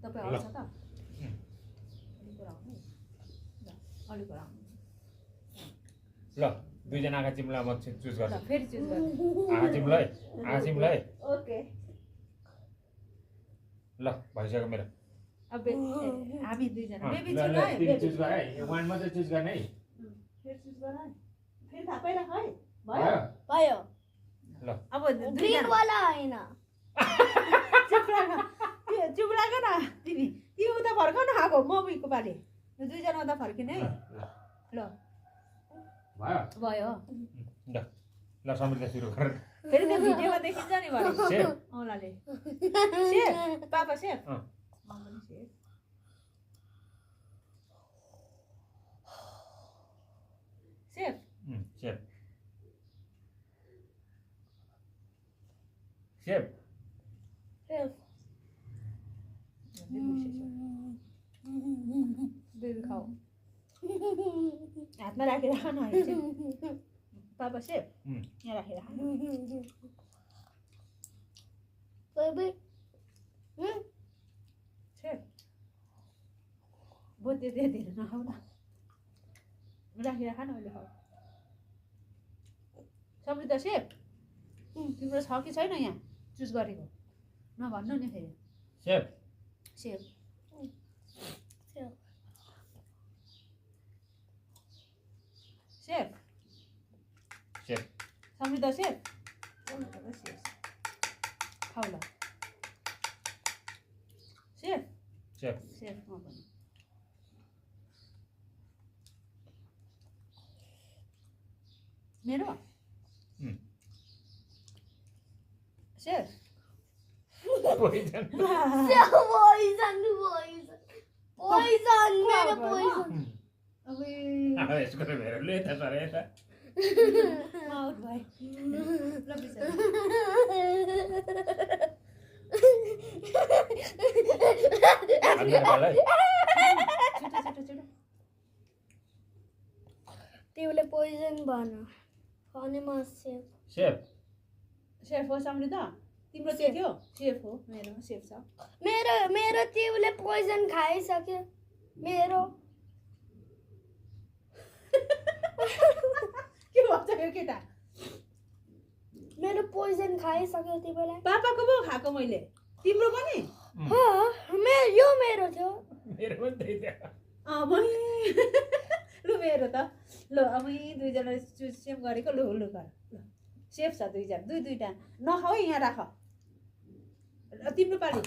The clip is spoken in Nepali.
तपाईँ आउँछ त अलिक राख्नु ल अलिक राख्नु ल दुईजना आँखा चिम्ला म चुज ल गर्छु फेरि चुज गर्नु आँखा चिम्लै ओके ल भइसक्यो मेरो अब हामी दुईजना बेबी ल चुज ल है तिमी बेबी चुज गर है वान मात्रै चुज गर्ने है फेरि चुज गर है फेरि थाहा पाइराख है भयो भयो भयो ल अब ग्रीन दुईजना वाला हैन चुप लाग न तिमी तिमी उता फर्क न आएको मम्मीको पालि दुईजना उता फर्किने है ल भयो भयो ल ल समृद्ध सुरु गर फेरि त्यो भिडियोमा देखिन्छ नि भयो सेफ औलाले सेफ पापा सेफ अँ। म पनि safe safe safe safe baby खाऊ हातमा राखेर खानु है पापा सेफ यहाँ राखेर खानु बेबी सेफ बोते धेरै धेरै नखाऊ न राखेर खानु अहिले खाऊ समृद्ध सेफ तिम्रो छ कि छैन यहाँ चुज गरेको नभन्नु नि फेरि सेफ सेफ सेफ सेफ समृद्ध सेफ सेफ खाऊ ल सेफ सेफ सेफ म पनि मेरो सेफ पोइजन पोइजन मेरो पोइजन अब अब यसको त मेरो ले त सर यता आउट भाइ ल बिचरा हामीलाई छिटो छिटो छिटो तिमीले पोइजन भन अनि म सेफ सेफ सेफ हो समृद्ध तिम्रो त्यो थियो सेफ हो मेरो सेफ छ मेरो मेरो तिमीले पोइजन खाइसक्यो मेरो के भन्छ यो केटा मेरो पोइजन खाइसक्यो तिमीलाई पापाको पो खाएको मैले तिम्रो पनि यो मेरो थियो मेरो पनि त्यही थियो लु मेरो त ल अब यी दुईजना चुज सेम गरेको लु लु गर ल सेफ छ दुईजना दुईटा नखाऊ है यहाँ राख तिम्रो पालि